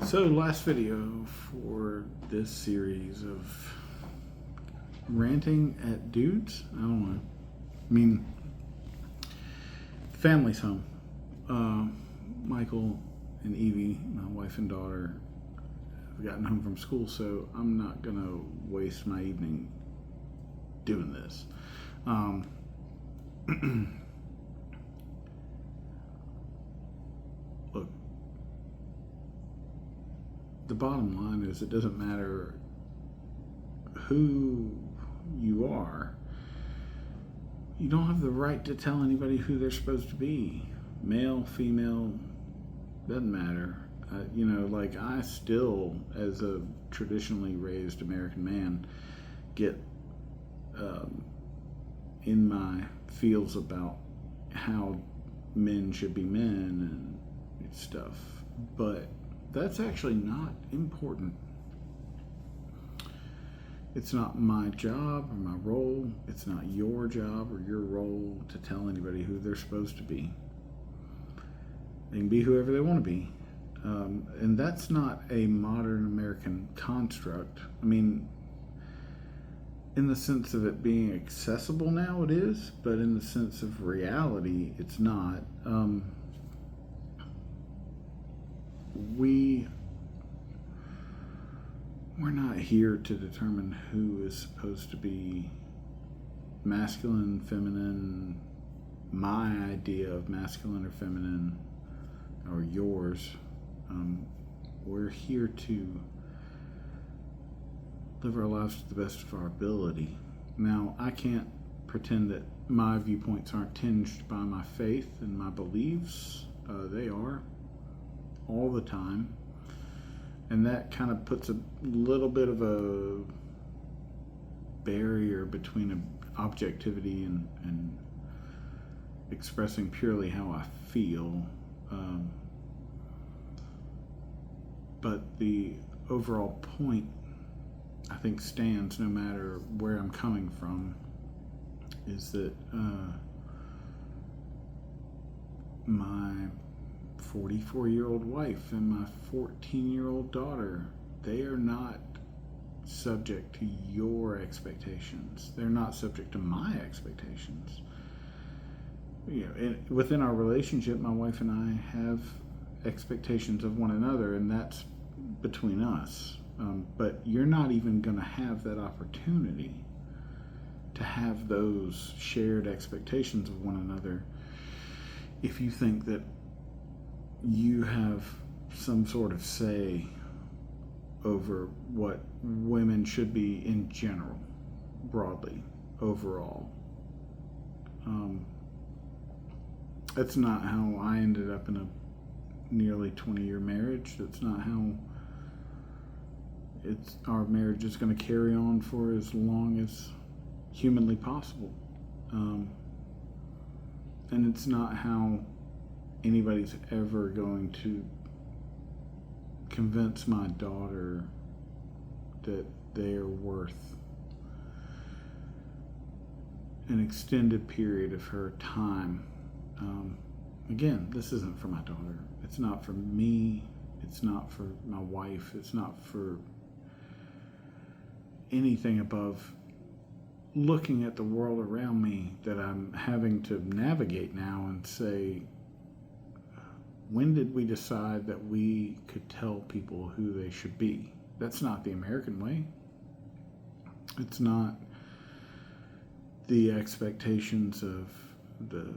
So, last video for this series of ranting at dudes. I don't know. I mean, family's home. Michael and Evie, my wife and daughter, have gotten home from school, so I'm not gonna waste my evening doing this. Look, the bottom line is it doesn't matter who you are. You don't have the right to tell anybody who they're supposed to be. Male, female, doesn't matter. Like I still, as a traditionally raised American man, get in my feels about how men should be men and stuff. But that's actually not important. It's not my job or my role. It's not your job or your role to tell anybody who they're supposed to be. They can be whoever they want to be. And that's not a modern American construct. I mean, in the sense of it being accessible now, it is, but in the sense of reality, it's not. We're not here to determine who is supposed to be masculine, feminine, my idea of masculine or feminine, or yours. We're here to live our lives to the best of our ability. Now, I can't pretend that my viewpoints aren't tinged by my faith and my beliefs. They are, all the time. And that kind of puts a little bit of a barrier between objectivity and expressing purely how I feel. But the overall point, I think, stands no matter where I'm coming from, is that my 44-year-old wife and my 14-year-old daughter, they are not subject to your expectations. They're not subject to my expectations. Within our relationship, my wife and I have expectations of one another, and that's between us. But you're not even going to have that opportunity to have those shared expectations of one another if you think that you have some sort of say over what women should be in general, broadly, overall. That's not how I ended up in a nearly 20-year marriage. That's not how our marriage is going to carry on for as long as humanly possible. And it's not how anybody's ever going to convince my daughter that they are worth an extended period of her time. Again, this isn't for my daughter. It's not for me. It's not for my wife. It's not for anything above looking at the world around me that I'm having to navigate now and say, when did we decide that we could tell people who they should be? That's not the American way. It's not the expectations of the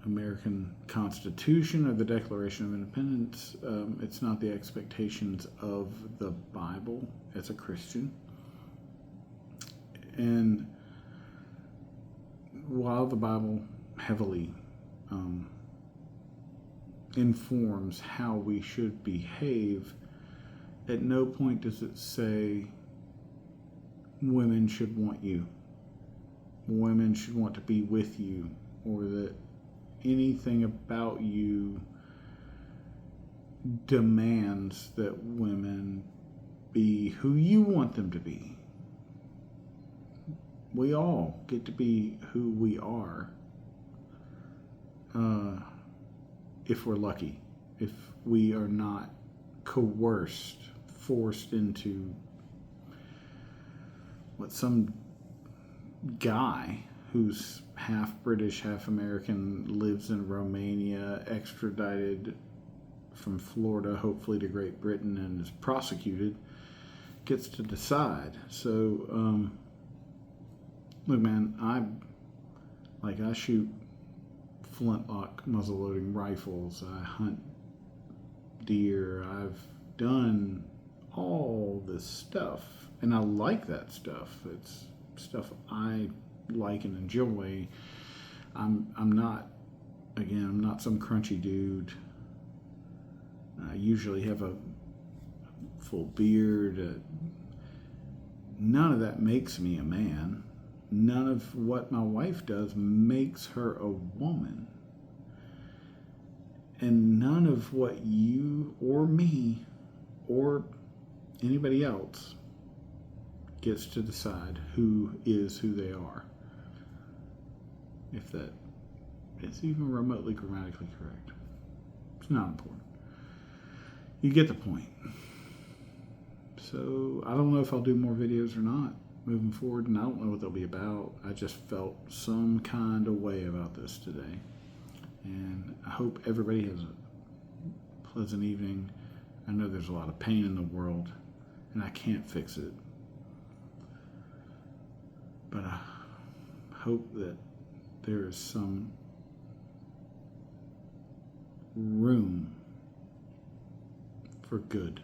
American Constitution or the Declaration of Independence. It's not the expectations of the Bible as a Christian. And while the Bible heavily informs how we should behave, at no point does it say women should want you, women should want to be with you, or that anything about you demands that women be who you want them to be. We all get to be who we are, if we're lucky. If we are not coerced, forced into what some guy who's half British, half American, lives in Romania, extradited from Florida, hopefully to Great Britain, and is prosecuted, gets to decide. So, look, man, I shoot flintlock muzzleloading rifles. I hunt deer. I've done all this stuff, and I like that stuff. It's stuff I like and enjoy. I'm not, again, I'm not some crunchy dude. I usually have a full beard. None of that makes me a man. None of what my wife does makes her a woman. And none of what you or me or anybody else gets to decide who is who they are. If that is even remotely grammatically correct. It's not important. You get the point. So I don't know if I'll do more videos or not moving forward, and I don't know what they'll be about. I just felt some kind of way about this today. And I hope everybody has a pleasant evening. I know there's a lot of pain in the world, and I can't fix it. But I hope that there is some room for good.